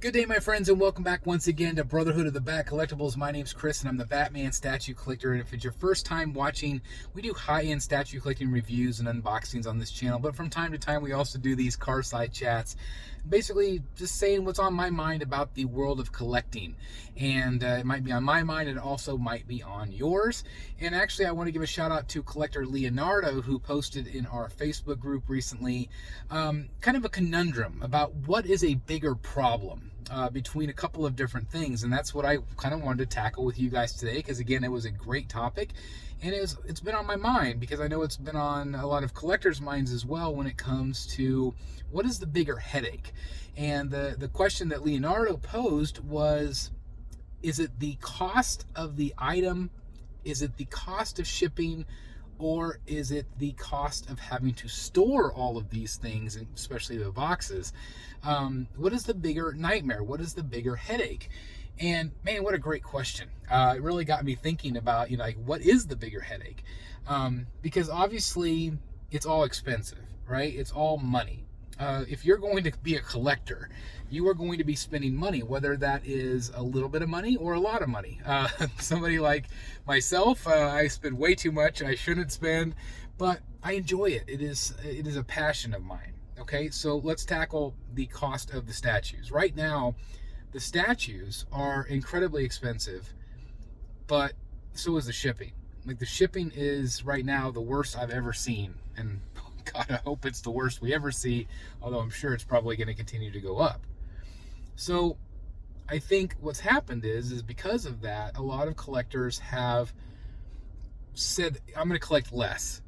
Good day, my friends, and welcome back once again to Brotherhood of the Bat Collectibles. My name's Chris, and I'm the Batman statue collector. And if it's your first time watching, we do high-end statue collecting reviews and unboxings on this channel. But from time to time, we also do these car side chats, basically just saying what's on my mind about the world of collecting. And it might be on my mind, and it also might be on yours. And actually, I want to give a shout out to collector Leonardo, who posted in our Facebook group recently kind of a conundrum about what is a bigger problem between a couple of different things, and that's what I kind of wanted to tackle with you guys today, because again, it was a great topic, and it's been on my mind because I know it's been on a lot of collectors' minds as well when it comes to what is the bigger headache. And the question that Leonardo posed was, is it the cost of the item, is it the cost of shipping, or is it the cost of having to store all of these things, especially the boxes? What is the bigger nightmare? What is the bigger headache? And man, what a great question. It really got me thinking about, like, what is the bigger headache? Because obviously it's all expensive, right? It's all money. If you're going to be a collector, you are going to be spending money, whether that is a little bit of money or a lot of money. Somebody like myself, I spend way too much. I shouldn't spend, but I enjoy it. It is a passion of mine. Okay, so let's tackle the cost of the statues. Right now, the statues are incredibly expensive, but so is the shipping. Like, the shipping is right now the worst I've ever seen, and God, I hope it's the worst we ever see, although I'm sure it's probably going to continue to go up. So I think what's happened is because of that, a lot of collectors have said, I'm going to collect less.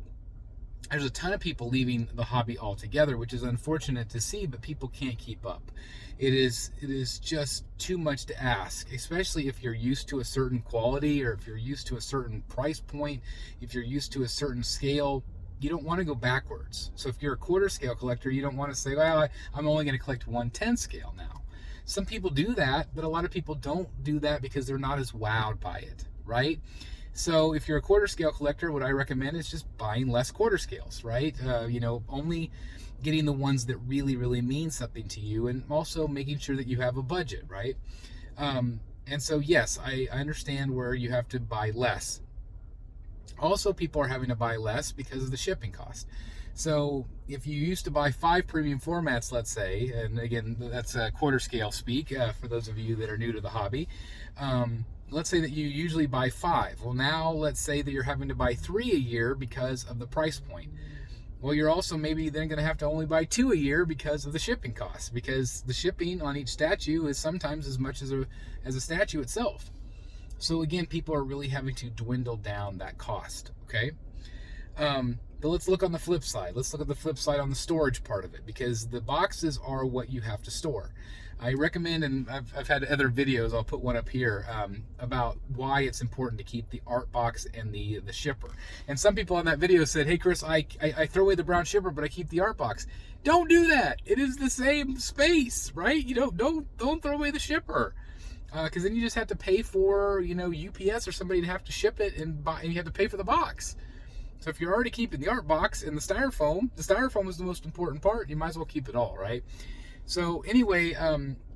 There's a ton of people leaving the hobby altogether, which is unfortunate to see, but people can't keep up. It is just too much to ask, especially if you're used to a certain quality, or if you're used to a certain price point, if you're used to a certain scale. You don't want to go backwards. So if you're a quarter scale collector, you don't want to say, well, I'm only going to collect 1/10 scale now. Some people do that, but a lot of people don't do that because they're not as wowed by it, right? So if you're a quarter scale collector, what I recommend is just buying less quarter scales, right? Only getting the ones that really, really mean something to you, and also making sure that you have a budget, right? And so, yes, I understand where you have to buy less. Also, people are having to buy less because of the shipping cost. So if you used to buy 5 premium formats, let's say, and again, that's a quarter scale speak for those of you that are new to the hobby. Let's say that you usually buy 5. Well, now let's say that you're having to buy 3 a year because of the price point. Well, you're also maybe then going to have to only buy 2 a year because of the shipping costs, because the shipping on each statue is sometimes as much as a statue itself. So again, people are really having to dwindle down that cost, okay? But let's look on the flip side. Let's look at the flip side on the storage part of it, because the boxes are what you have to store. I recommend, and I've had other videos, I'll put one up here, about why it's important to keep the art box and the shipper. And some people on that video said, hey Chris, I throw away the brown shipper, but I keep the art box. Don't do that. It is the same space, right? Don't throw away the shipper. Because then you just have to pay for, UPS or somebody to have to ship it, and you have to pay for the box. So if you're already keeping the art box and the styrofoam is the most important part. You might as well keep it all, right? So anyway,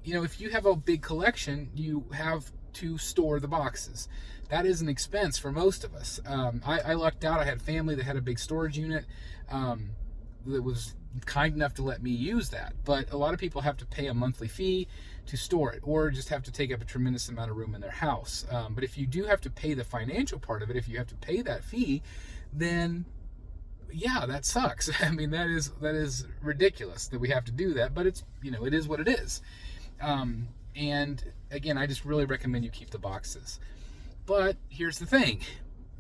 if you have a big collection, you have to store the boxes. That is an expense for most of us. I lucked out. I had family that had a big storage unit that was kind enough to let me use that, but a lot of people have to pay a monthly fee to store it, or just have to take up a tremendous amount of room in their house. But if you do have to pay the financial part of it, if you have to pay that fee, then yeah, that sucks. I mean, that is ridiculous that we have to do that, but it's, it is what it is. And again, I just really recommend you keep the boxes. But here's the thing: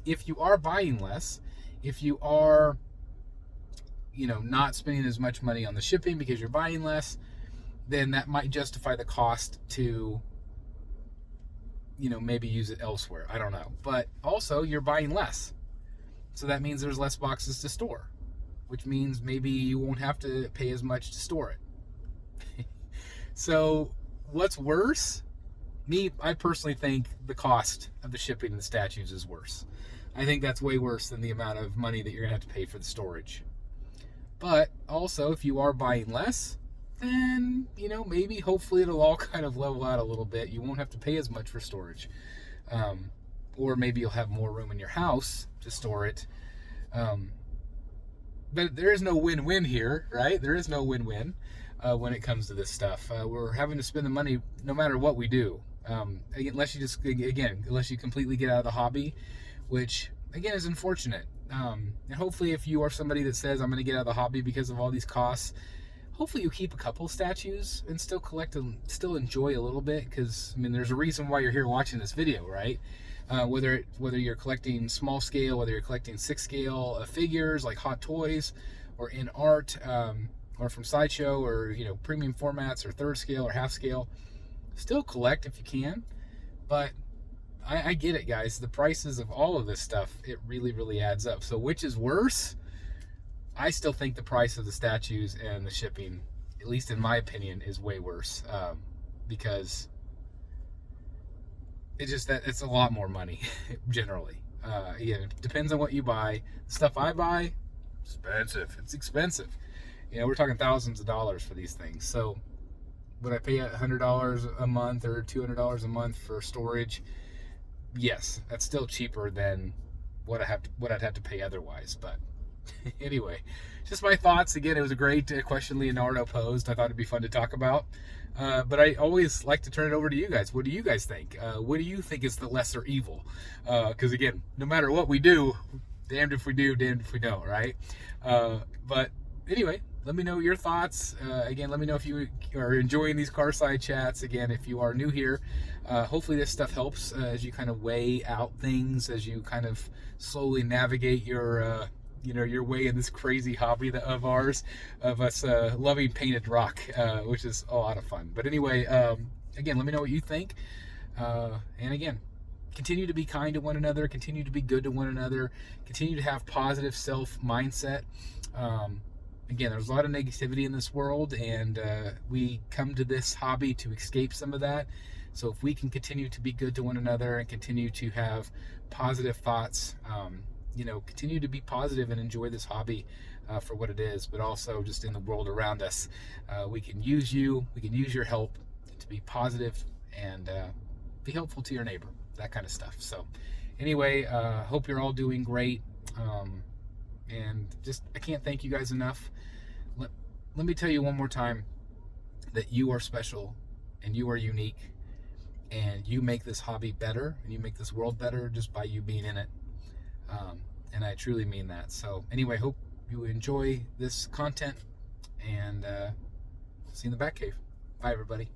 if you are buying less, if you are not spending as much money on the shipping because you're buying less, then that might justify the cost to, maybe use it elsewhere. I don't know. But also, you're buying less. So that means there's less boxes to store, which means maybe you won't have to pay as much to store it. So what's worse? I personally think the cost of the shipping and the statues is worse. I think that's way worse than the amount of money that you're going to have to pay for the storage. But also, if you are buying less, then, maybe hopefully it'll all kind of level out a little bit. You won't have to pay as much for storage. Or maybe you'll have more room in your house to store it. But there is no win-win here, right? There is no win-win when it comes to this stuff. We're having to spend the money no matter what we do. Unless you completely get out of the hobby, which, again, is unfortunate. And hopefully if you are somebody that says, I'm going to get out of the hobby because of all these costs, hopefully you keep a couple statues and still collect and still enjoy a little bit, because, there's a reason why you're here watching this video, right? Whether you're collecting small scale, whether you're collecting 6 scale figures like Hot Toys, or in art, or from Sideshow, or premium formats, or 3rd scale or half scale, still collect if you can. But I get it, guys. The prices of all of this stuff, it really, really adds up. So which is worse? I still think the price of the statues and the shipping, at least in my opinion, is way worse, because it's a lot more money generally. It depends on what you buy. The stuff I buy, expensive. It's expensive. We're talking thousands of dollars for these things. So would I pay $100 a month or $200 a month for storage? Yes, that's still cheaper than what I'd have to pay otherwise. But anyway, just my thoughts. Again, it was a great question Leonardo posed. I thought it'd be fun to talk about. But I always like to turn it over to you guys. What do you guys think? What do you think is the lesser evil? Because again, no matter what we do, damned if we do, damned if we don't, right? But anyway, let me know your thoughts. Again, let me know if you are enjoying these Carside chats. Again, if you are new here, hopefully this stuff helps as you kind of weigh out things, as you kind of slowly navigate your your way in this crazy hobby of ours, of us loving painted rock, which is a lot of fun. But anyway, again, let me know what you think. And again, continue to be kind to one another, continue to be good to one another, continue to have positive self mindset. Again, there's a lot of negativity in this world, and we come to this hobby to escape some of that. So if we can continue to be good to one another and continue to have positive thoughts, continue to be positive and enjoy this hobby for what it is, but also just in the world around us. We can use your help to be positive and be helpful to your neighbor, that kind of stuff. So anyway, hope you're all doing great. And just, I can't thank you guys enough. Let me tell you one more time that you are special and you are unique, and you make this hobby better and you make this world better just by you being in it. And I truly mean that. So anyway, hope you enjoy this content, and see you in the Batcave. Bye, everybody.